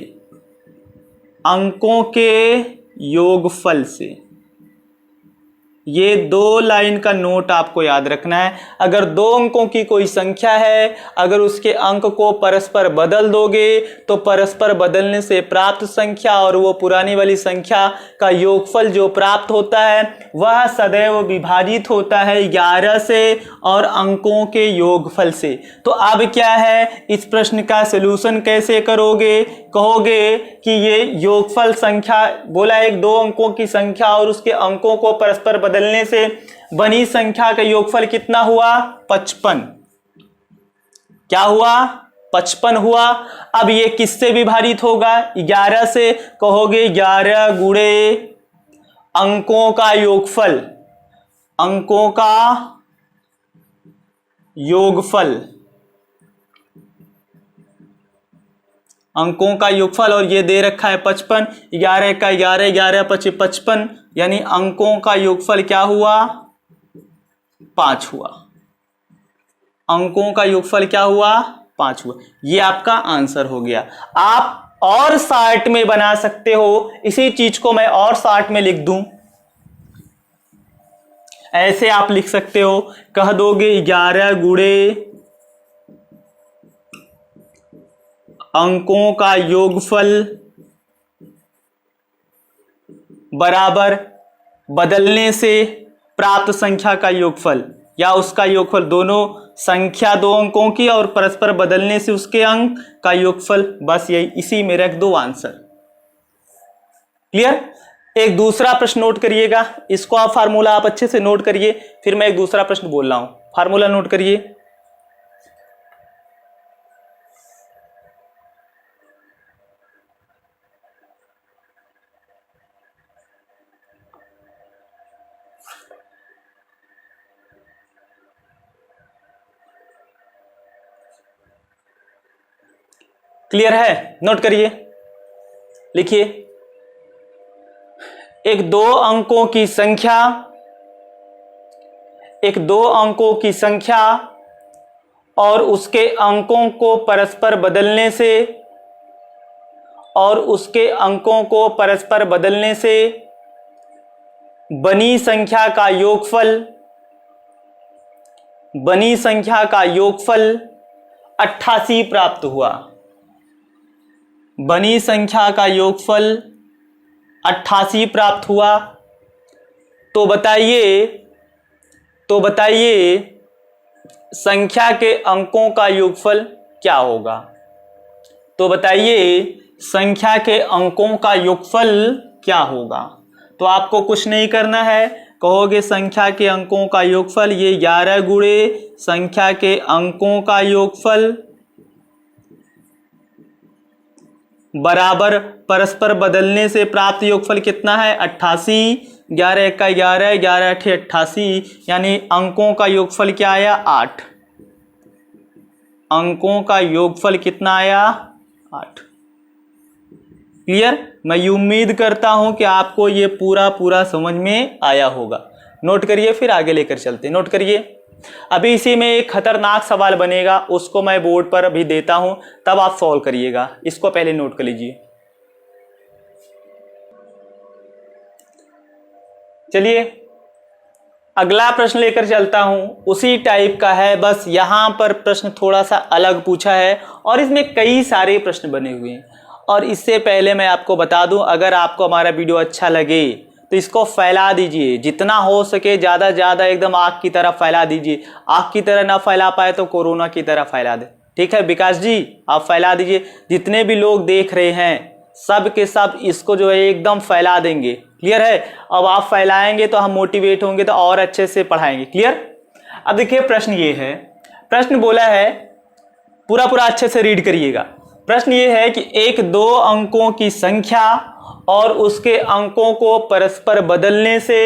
अंकों के योगफल से। ये 2 लाइन का नोट आपको याद रखना है। अगर 2 अंकों की कोई संख्या है, अगर उसके अंक को परस्पर बदल दोगे तो परस्पर बदलने से प्राप्त संख्या और वो पुरानी वाली संख्या का योगफल जो प्राप्त होता है वह सदैव विभाजित होता है 11 से और अंकों के योगफल से। तो अब क्या है, इस प्रश्न का सलूशन कैसे करोगे? कहोगे कि ये योगफल संख्या बोला, एक 2 अंकों की संख्या और उसके अंकों को परस्पर बदलने से बनी संख्या का योगफल कितना हुआ? 55। क्या हुआ? 55 हुआ। अब ये किससे विभाजित होगा? 11 से। कहोगे 11 गुणे अंकों का योगफल, अंकों का योगफल, अंकों का योगफल, और ये दे रखा है 55। 11 का 11, 11 5 55, यानी अंकों का योगफल क्या हुआ? 5 हुआ। अंकों का योगफल क्या हुआ? 5 हुआ। ये आपका आंसर हो गया। आप और शार्ट में बना सकते हो, इसी चीज को मैं और शार्ट में लिख दूं, ऐसे आप लिख सकते हो। कह दोगे 11 गुणे अंकों का योगफल बराबर बदलने से प्राप्त संख्या का योगफल, या उसका योगफल, दोनों संख्या 2 अंकों की और परस्पर बदलने से उसके अंक का योगफल। बस यही, इसी में रख दो आंसर। क्लियर? एक दूसरा प्रश्न नोट करिएगा, इसको आप फार्मूला आप अच्छे से नोट करिए, फिर मैं एक दूसरा प्रश्न बोल रहा हूं। फार्मूला नोट करिए। क्लियर है? नोट करिए, लिखिए। एक 2 अंकों की संख्या, एक 2 अंकों की संख्या और उसके अंकों को परस्पर बदलने से, और उसके अंकों को परस्पर बदलने से बनी संख्या का योगफल, बनी संख्या का योगफल 88 प्राप्त हुआ। बनी संख्या का योगफल 88 प्राप्त हुआ। तो बताइए संख्या के अंकों का योगफल क्या होगा? तो बताइए संख्या के अंकों का योगफल क्या होगा? तो आपको कुछ नहीं करना है, कहोगे संख्या के अंकों का योगफल, ये 11 गुणे संख्या के अंकों का योगफल बराबर परस्पर बदलने से प्राप्त योगफल कितना है 88, 11 का 11, 11 अठे 88, यानी अंकों का योगफल क्या आया 8। अंकों का योगफल कितना आया 8। क्लियर। मैं ये उम्मीद करता हूं कि आपको ये पूरा समझ में आया होगा। नोट करिए, फिर आगे लेकर चलते हैं। नोट करिए, अभी इसी में एक खतरनाक सवाल बनेगा, उसको मैं बोर्ड पर अभी देता हूं, तब आप सॉल्व करिएगा। इसको पहले नोट कर लीजिए। चलिए अगला प्रश्न लेकर चलता हूं, उसी टाइप का है, बस यहां पर प्रश्न थोड़ा सा अलग पूछा है और इसमें कई सारे प्रश्न बने हुए हैं। और इससे पहले मैं आपको बता दूं, अगर आपको हमारा वीडियो अच्छा लगे तो इसको फैला दीजिए, जितना हो सके ज़्यादा ज़्यादा एकदम आग की तरह फैला दीजिए। आग की तरह ना फैला पाए तो कोरोना की तरह फैला दे। ठीक है विकास जी, आप फैला दीजिए। जितने भी लोग देख रहे हैं सब के सब इसको जो है एकदम फैला देंगे। क्लियर है। अब आप फैलाएंगे तो हम मोटिवेट होंगे तो और अच्छे से पढ़ाएंगे। क्लियर। अब देखिए प्रश्न ये है, प्रश्न बोला है, पूरा अच्छे से रीड करिएगा। प्रश्न ये है कि एक 2 अंकों की संख्या और उसके अंकों को परस्पर बदलने से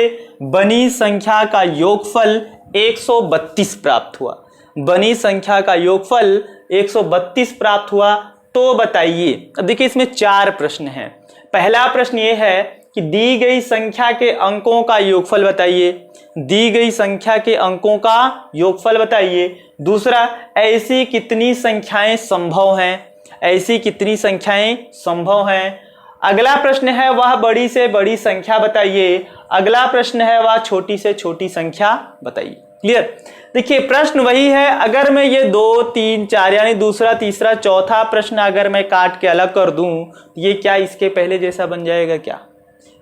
बनी संख्या का योगफल 132 प्राप्त हुआ। बनी संख्या का योगफल 132 प्राप्त हुआ, तो बताइए। अब देखिए इसमें 4 प्रश्न हैं। पहला प्रश्न ये है कि दी गई संख्या के अंकों का योगफल बताइए। दी गई संख्या के अंकों का योगफल बताइए। दूसरा, ऐसी कितनी संख्याएं संभव हैं। ऐसी कितनी संख्याएं संभव हैं। अगला प्रश्न है वह बड़ी से बड़ी संख्या बताइए। अगला प्रश्न है वह छोटी से छोटी संख्या बताइए। क्लियर। देखिए प्रश्न वही है। अगर मैं ये 2, 3, 4 यानी दूसरा, तीसरा, चौथा प्रश्न अगर मैं काट के अलग कर दूं, ये क्या इसके पहले जैसा बन जाएगा? क्या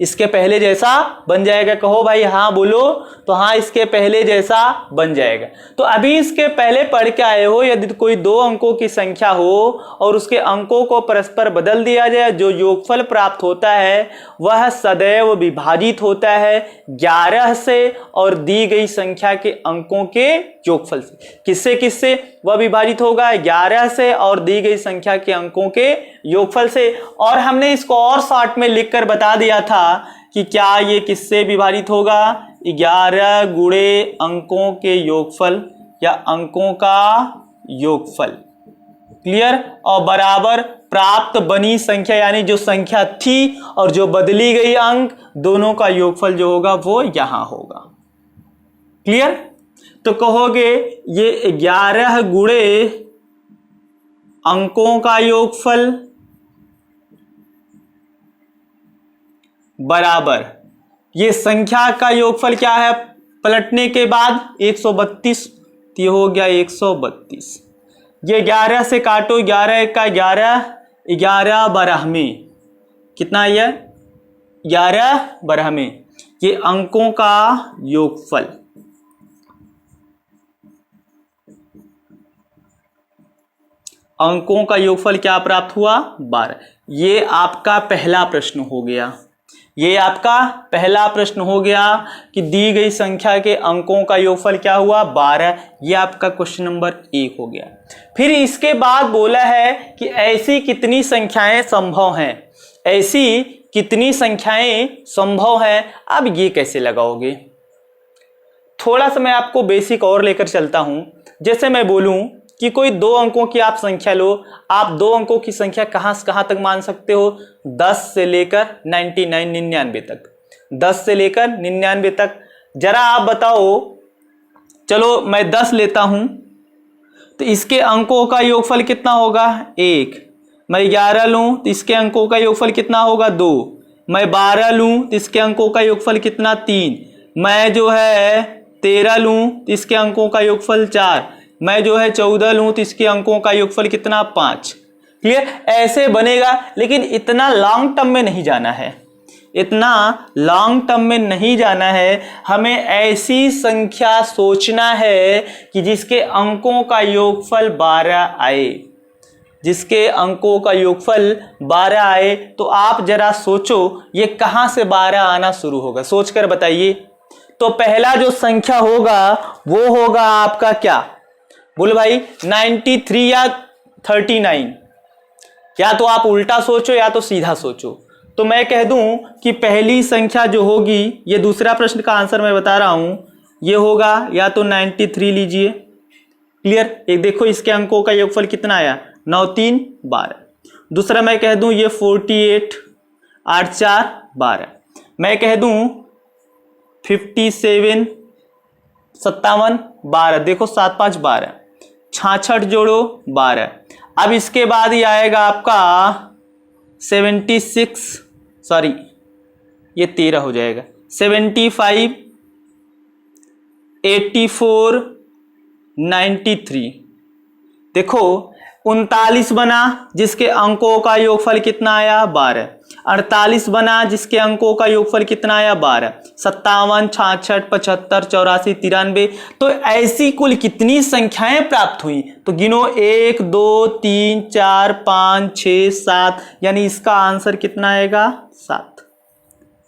इसके पहले जैसा बन जाएगा? कहो भाई हाँ बोलो। तो हाँ, इसके पहले जैसा बन जाएगा। तो अभी इसके पहले पढ़ के आए हो, यदि कोई 2 अंकों की संख्या हो और उसके अंकों को परस्पर बदल दिया जाए, जो योगफल प्राप्त होता है वह सदैव विभाजित होता है 11 से और दी गई संख्या के अंकों के योगफल से। किससे किससे वह विभाजित होगा? 11 से और दी गई संख्या के अंकों के योगफल से। और हमने इसको और शॉर्ट में लिखकर बता दिया था कि क्या ये किससे विभाजित होगा? 11 गुणे अंकों के योगफल या अंकों का योगफल। क्लियर। और बराबर प्राप्त बनी संख्या यानी जो संख्या थी और जो बदली गई अंक, दोनों का योगफल जो होगा वो यहां होगा। क्लियर। तो कहोगे ये 11 गुणे अंकों का योगफल बराबर ये संख्या का योगफल क्या है पलटने के बाद 132। ये हो गया 132। ये 11 से काटो, 11 का 11, 11 बारह में कितना है? 11 बारह में ये अंकों का योगफल। अंकों का योगफल क्या प्राप्त हुआ? 12। ये आपका पहला प्रश्न हो गया। ये आपका पहला प्रश्न हो गया कि दी गई संख्या के अंकों का योगफल क्या हुआ? 12। ये आपका क्वेश्चन नंबर 1 हो गया। फिर इसके बाद बोला है कि ऐसी कितनी संख्याएं संभव हैं। ऐसी कितनी संख्याएं संभव हैं। अब ये कैसे लगाओगे? थोड़ा सा मैं आपको बेसिक और लेकर चलता हूं। जैसे मैं बोलूं कि कोई 2 अंकों की आप संख्या लो, आप 2 अंकों की संख्या कहां से कहां तक मान सकते हो? 10 से लेकर 99 तक। 10 से लेकर 99 तक। जरा आप बताओ, चलो मैं 10 लेता हूं तो इसके अंकों का योगफल कितना होगा? 1। मैं 11 लूं तो इसके अंकों का योगफल कितना होगा? 2। मैं 12 लूं तो इसके अंकों का योगफल कितना? 3। मैं जो है 13 लूं तो इसके अंकों का योगफल 4। मैं जो है 14 लूं तो इसके अंकों का योगफल कितना? 5। क्लियर। ऐसे बनेगा, लेकिन इतना लॉन्ग टर्म में नहीं जाना है। इतना लॉन्ग टर्म में नहीं जाना है। हमें ऐसी संख्या सोचना है कि जिसके अंकों का योगफल 12 आए। जिसके अंकों का योगफल 12 आए। तो आप जरा सोचो ये कहां से 12 आना शुरू होगा, सोचकर बताइए। तो पहला जो संख्या होगा वो होगा आपका क्या? बोलो भाई 93 या 39? या तो आप उल्टा सोचो या तो सीधा सोचो। तो मैं कह दूं कि पहली संख्या जो होगी, ये दूसरा प्रश्न का आंसर मैं बता रहा हूं, ये होगा या तो 93 लीजिए। क्लियर? एक देखो इसके अंकों का योगफल कितना आया, 9 3 12। दूसरा मैं कह दूं ये 48, 8 4 12। मैं कह दूं 57 57 12, देखो 7 5 12, 66 जोड़ो 12। अब इसके बाद ही आएगा आपका 76, सॉरी ये 13 हो जाएगा, 75 84 93। देखो 39 बना जिसके अंकों का योगफल कितना आया 12, 48 बना जिसके अंकों का योगफल कितना आया 12, 57 66 75 84 93। तो ऐसी कुल कितनी संख्याएं प्राप्त हुई, तो गिनो 1 2 3 4 5 6 7, यानी इसका आंसर कितना आएगा 7।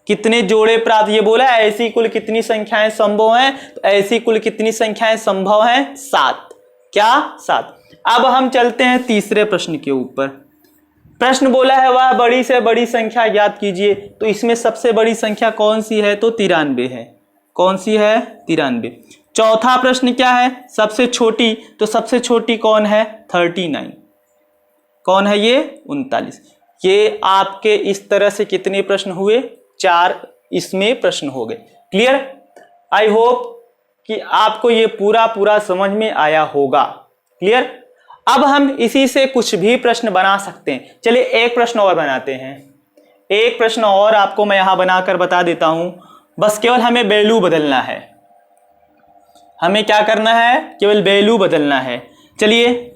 कितने जोड़े प्राप्त, ये बोला ऐसी कुल कितनी संख्याएं संभव हैं, तो ऐसी कुल कितनी संख्याएं संभव हैं 7। क्या 7। अब हम चलते हैं तीसरे प्रश्न के ऊपर। प्रश्न बोला है वह बड़ी से बड़ी संख्या याद कीजिए। तो इसमें सबसे बड़ी संख्या कौन सी है, तो 93 है। कौन सी है, 93। चौथा प्रश्न क्या है, सबसे छोटी, तो सबसे छोटी कौन है 39। कौन है ये 39। ये आपके इस तरह से कितने प्रश्न हुए, 4 इसमें प्रश्न हो गए। क्लियर? आई होप कि आपको ये पूरा समझ में आया होगा। क्लियर? अब हम इसी से कुछ भी प्रश्न बना सकते हैं। चलिए एक प्रश्न और बनाते हैं। एक प्रश्न और आपको मैं यहां बनाकर बता देता हूं। बस केवल हमें वैल्यू बदलना है। हमें क्या करना है, केवल वैल्यू बदलना है। चलिए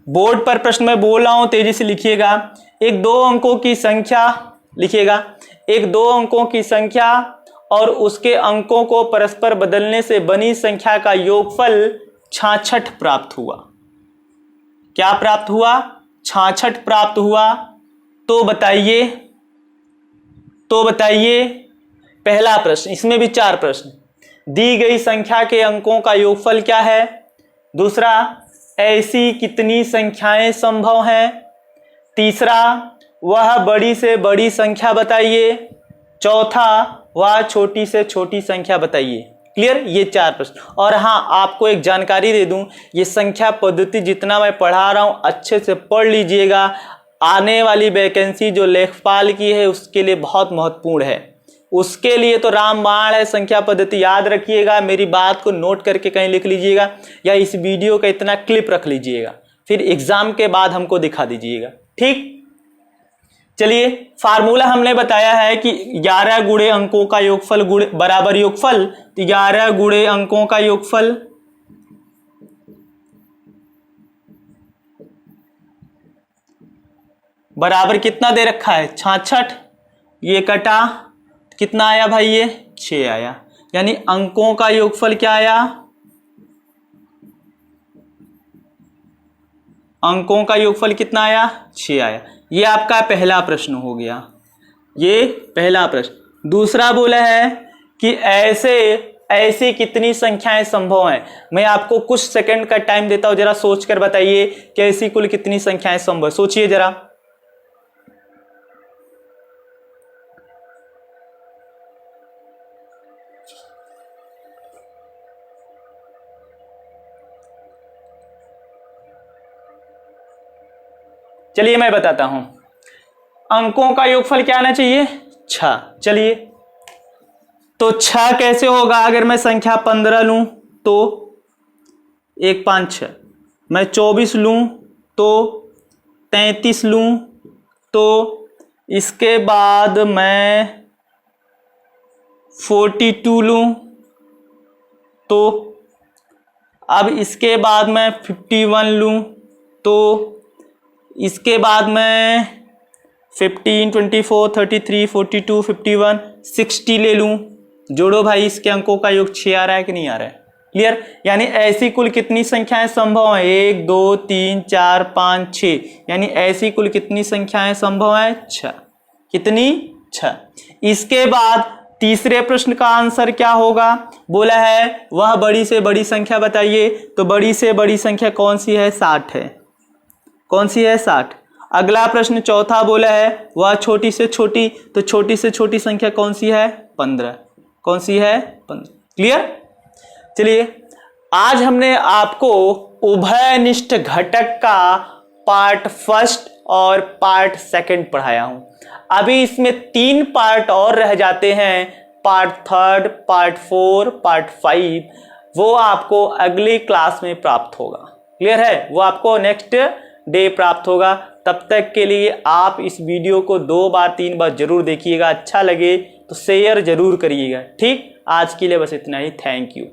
बोर्ड पर प्रश्न मैं बोल रहा हूं, तेजी से लिखिएगा। एक 2 अंकों की संख्या लिखिएगा। एक 2 अंकों की संख्या और उसके अंकों को परस्पर बदलने से बनी संख्या का योगफल 66 प्राप्त हुआ। क्या प्राप्त हुआ, 66 प्राप्त हुआ। तो बताइए पहला प्रश्न, इसमें भी 4 प्रश्न। दी गई संख्या के अंकों का योगफल क्या है। दूसरा, ऐसी कितनी संख्याएं संभव हैं। तीसरा, वह बड़ी से बड़ी संख्या बताइए। चौथा, वह छोटी से छोटी संख्या बताइए। क्लियर? ये 4 प्रश्न। और हाँ, आपको एक जानकारी दे दूं, ये संख्या पद्धति जितना मैं पढ़ा रहा हूं अच्छे से पढ़ लीजिएगा। आने वाली वैकेंसी जो लेखपाल की है उसके लिए बहुत महत्वपूर्ण है। उसके लिए तो रामबाण है संख्या पद्धति, याद रखिएगा। मेरी बात को नोट करके कहीं लिख लीजिएगा या इस वीडियो का इतना क्लिप रख लीजिएगा, फिर एग्जाम के बाद हमको दिखा दीजिएगा। ठीक? चलिए फार्मूला हमने बताया है कि 11 गुणे अंकों का योगफल गुणे बराबर योगफल। तो 11 गुणे अंकों का योगफल बराबर कितना दे रखा है 66। ये कटा कितना आया भाई, ये 6 आया। यानी अंकों का योगफल क्या आया, अंकों का योगफल कितना आया 6 आया। ये आपका पहला प्रश्न हो गया, ये पहला प्रश्न। दूसरा बोला है कि ऐसी कितनी संख्याएं संभव हैं। मैं आपको कुछ सेकंड का टाइम देता हूं, जरा सोचकर बताइए कि ऐसी कुल कितनी संख्याएं संभव। सोचिए जरा। चलिए मैं बताता हूं, अंकों का योगफल क्या आना चाहिए 6। चलिए तो 6 कैसे होगा, अगर मैं संख्या 15 लूं तो 1 5 6, मैं 24 लूं तो 33 लूं तो इसके बाद मैं 42 लूं तो अब इसके बाद मैं 51 लूं तो इसके बाद मैं 15 24 33 42 51 60 ले लूं। जोड़ो भाई, इसके अंकों का योग 6 आ रहा है कि नहीं आ रहा है। क्लियर? यानी ऐसी कुल कितनी संख्याएं संभव हैं 1 2 3 4 5 6, यानी ऐसी कुल कितनी संख्याएं संभव हैं 6। कितनी 6। इसके बाद तीसरे प्रश्न का आंसर क्या होगा, बोला है वह बड़ी से बड़ी संख्या बताइए। तो बड़ी से बड़ी संख्या कौन सी है 60 है। कौन सी है 60। अगला प्रश्न चौथा बोला है वह छोटी से छोटी, तो छोटी से छोटी संख्या कौन सी है? 15। कौन सी है? 15। क्लियर? चलिए आज हमने आपको उभयनिष्ठ घटक का पार्ट फर्स्ट और पार्ट सेकंड पढ़ाया हूं। अभी इसमें 3 पार्ट और रह जाते हैं, पार्ट थर्ड, पार्ट 4, पार्ट 5। वो आपको अगली क्लास में प्राप्त होगा। क्लियर है? वो आपको नेक्स्ट डे प्राप्त होगा। तब तक के लिए आप इस वीडियो को 2 बार 3 बार जरूर देखिएगा। अच्छा लगे तो शेयर जरूर करिएगा। ठीक, आज के लिए बस इतना ही। Thank you.